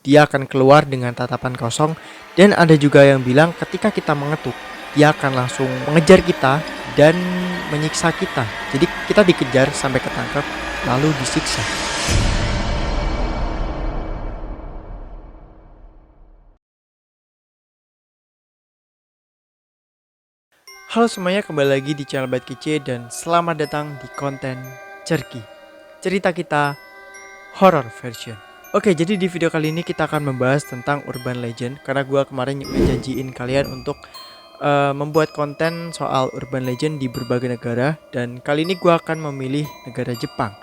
dia akan keluar dengan tatapan kosong. Dan ada juga yang bilang ketika kita mengetuk, dia akan langsung mengejar kita dan menyiksa kita. Jadi kita dikejar sampai ketangkep lalu disiksa. Halo semuanya, kembali lagi di channel Bad Kece dan selamat datang di konten Cerki. Cerita kita horror version. Oke, jadi di video kali ini kita akan membahas tentang urban legend karena gue kemarin ngejanjiin kalian untuk membuat konten soal urban legend di berbagai negara, dan kali ini gue akan memilih negara Jepang.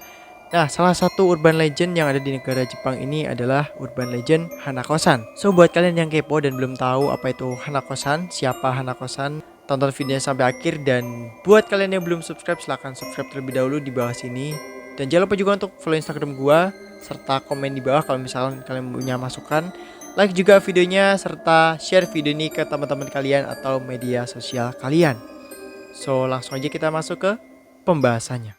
Nah, salah satu urban legend yang ada di negara Jepang ini adalah urban legend Hanakosan. So, buat kalian yang kepo dan belum tahu apa itu Hanakosan, siapa Hanakosan, tonton videonya sampai akhir. Dan buat kalian yang belum subscribe, silahkan subscribe terlebih dahulu di bawah sini. Dan jangan lupa juga untuk follow Instagram gua serta komen di bawah kalau misalkan kalian punya masukan. Like juga videonya serta share video ini ke teman-teman kalian atau media sosial kalian. So, langsung aja kita masuk ke pembahasannya.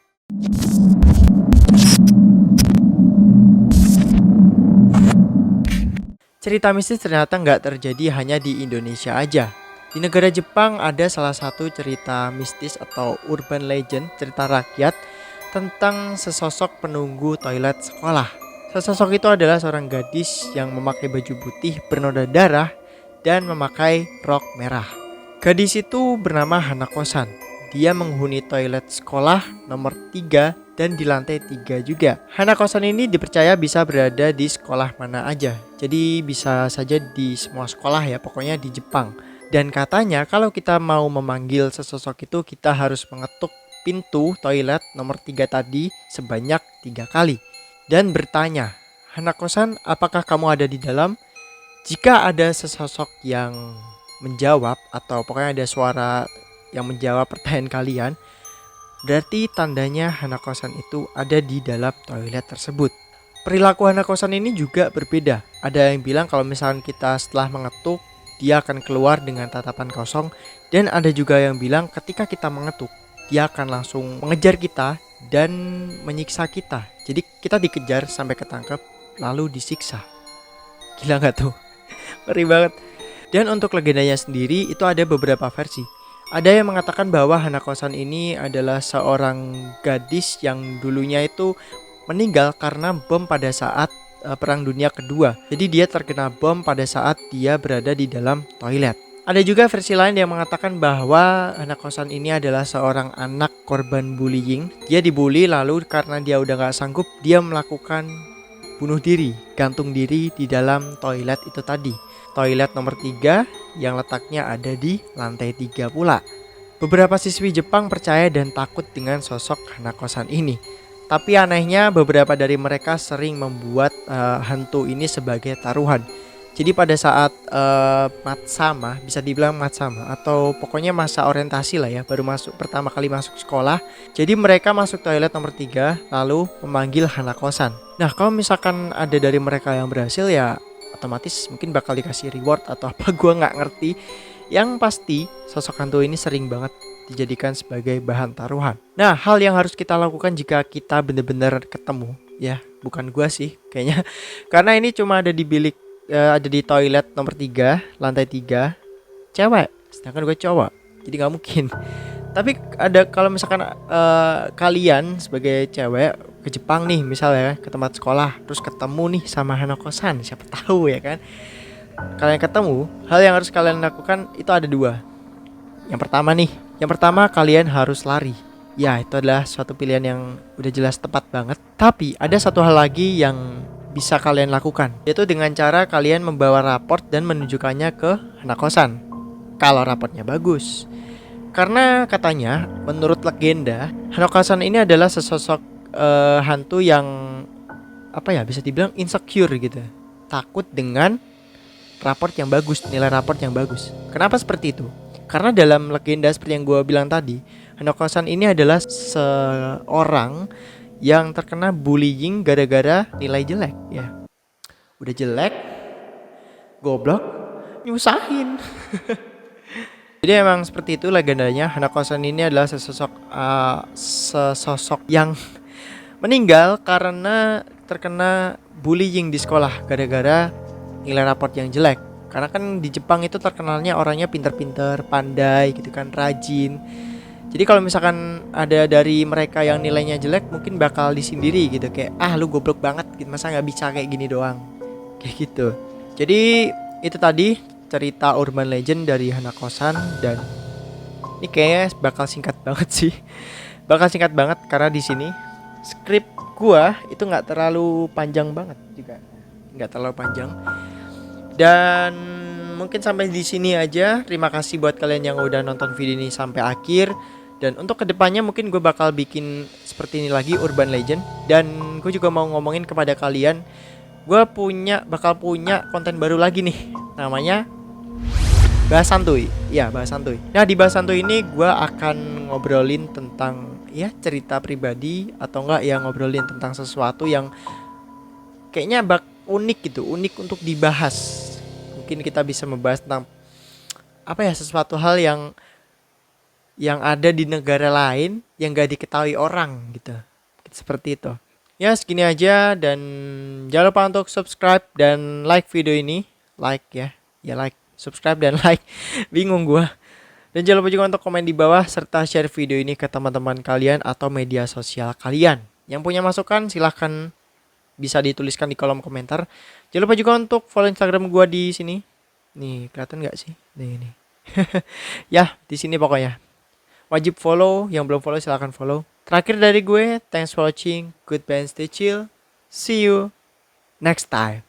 Cerita mistis ternyata nggak terjadi hanya di Indonesia aja. Di negara Jepang ada salah satu cerita mistis atau urban legend, cerita rakyat tentang sesosok penunggu toilet sekolah. Sesosok itu adalah seorang gadis yang memakai baju putih bernoda darah dan memakai rok merah. Gadis itu bernama Hanako-san. Dia menghuni toilet sekolah nomor 3 dan di lantai 3 juga. Hanako-san ini dipercaya bisa berada di sekolah mana aja. Jadi bisa saja di semua sekolah ya, pokoknya di Jepang. Dan katanya kalau kita mau memanggil sesosok itu, kita harus mengetuk pintu toilet nomor 3 tadi sebanyak 3 kali. Dan bertanya, Hanako-san, apakah kamu ada di dalam? Jika ada sesosok yang menjawab atau pokoknya ada suara yang menjawab pertanyaan kalian, berarti tandanya Hanako-san itu ada di dalam toilet tersebut. Perilaku Hanako-san ini juga berbeda. Ada yang bilang kalau misalkan kita setelah mengetuk, dia akan keluar dengan tatapan kosong. Dan ada juga yang bilang ketika kita mengetuk, dia akan langsung mengejar kita dan menyiksa kita. Jadi kita dikejar sampai ketangkep lalu disiksa. Gila gak tuh? Ngeri banget. Dan untuk legendanya sendiri itu ada beberapa versi. Ada yang mengatakan bahwa Hanako-san ini adalah seorang gadis yang dulunya itu meninggal karena bom pada saat Perang Dunia Kedua. Jadi dia terkena bom pada saat dia berada di dalam toilet. Ada juga versi lain yang mengatakan bahwa Hanako-san ini adalah seorang anak korban bullying. Dia dibully lalu karena dia udah gak sanggup, dia melakukan bunuh diri, gantung diri di dalam toilet itu tadi. Toilet nomor 3 yang letaknya ada di lantai 3 pula. Beberapa siswi Jepang percaya dan takut dengan sosok Hanako-san ini. Tapi anehnya beberapa dari mereka sering membuat hantu ini sebagai taruhan. Jadi pada saat matsama, bisa dibilang matsama atau pokoknya masa orientasi lah ya, baru masuk pertama kali masuk sekolah. Jadi mereka masuk toilet nomor 3 lalu memanggil Hanako-san. Nah, kalau misalkan ada dari mereka yang berhasil ya otomatis mungkin bakal dikasih reward atau apa, gua nggak ngerti. Yang pasti sosok hantu ini sering banget dijadikan sebagai bahan taruhan. Nah, hal yang harus kita lakukan jika kita benar-benar ketemu, ya bukan gua sih kayaknya, karena ini cuma ada di bilik, ada di toilet nomor 3 lantai 3 cewek, sedangkan gue cowok, jadi nggak mungkin. Tapi ada kalau misalkan kalian sebagai cewek ke Jepang nih misalnya ke tempat sekolah, terus ketemu nih sama Hanako-san, siapa tahu ya kan. Kalian ketemu, hal yang harus kalian lakukan itu ada dua. Yang pertama kalian harus lari. Ya, itu adalah suatu pilihan yang udah jelas tepat banget. Tapi ada satu hal lagi yang bisa kalian lakukan, yaitu dengan cara kalian membawa raport dan menunjukkannya ke Hanako-san kalau raportnya bagus. Karena katanya menurut legenda Hanako-san ini adalah sesosok hantu yang apa ya, bisa dibilang insecure gitu. Takut dengan raport yang bagus, nilai raport yang bagus. Kenapa seperti itu? Karena dalam legenda seperti yang gue bilang tadi, Hanako-san ini adalah seorang yang terkena bullying gara-gara nilai jelek ya. Udah jelek, goblok, nyusahin. Jadi emang seperti itu legendanya. Hanako-san ini adalah sesosok yang meninggal karena terkena bullying di sekolah gara-gara nilai raport yang jelek. Karena kan di Jepang itu terkenalnya orangnya pinter-pinter, pandai gitu kan, rajin. Jadi kalau misalkan ada dari mereka yang nilainya jelek, mungkin bakal disindiri gitu, kayak lu goblok banget gitu, masa nggak bisa kayak gini doang, kayak gitu. Jadi itu tadi cerita urban legend dari Hanakosan, dan ini kayaknya bakal singkat banget sih. Bakal singkat banget karena di sini skrip gua itu nggak terlalu panjang banget juga, nggak terlalu panjang. Dan mungkin sampai di sini aja. Terima kasih buat kalian yang udah nonton video ini sampai akhir. Dan untuk kedepannya mungkin gue bakal bikin seperti ini lagi, urban legend. Dan gue juga mau ngomongin kepada kalian, gue bakal punya konten baru lagi nih, namanya Bahas Santuy. Ya, Bahas Santuy. Nah, di Bahas Santuy ini gue akan ngobrolin tentang ya cerita pribadi, atau enggak ya ngobrolin tentang sesuatu yang kayaknya unik gitu, unik untuk dibahas. Mungkin kita bisa membahas tentang apa ya, sesuatu hal yang ada di negara lain yang gak diketahui orang gitu. Seperti itu. Ya, segini aja, dan jangan lupa untuk subscribe dan like video ini. Like ya. Ya, like, subscribe dan like. Bingung gua. Dan jangan lupa juga untuk komen di bawah serta share video ini ke teman-teman kalian atau media sosial kalian. Yang punya masukan silahkan bisa dituliskan di kolom komentar. Jangan lupa juga untuk follow Instagram gua di sini. Nih, kelihatan nggak sih? Nih. Ya, di sini pokoknya. Wajib follow, yang belum follow silahkan follow. Terakhir dari gue, thanks for watching, goodbye and stay chill. See you next time.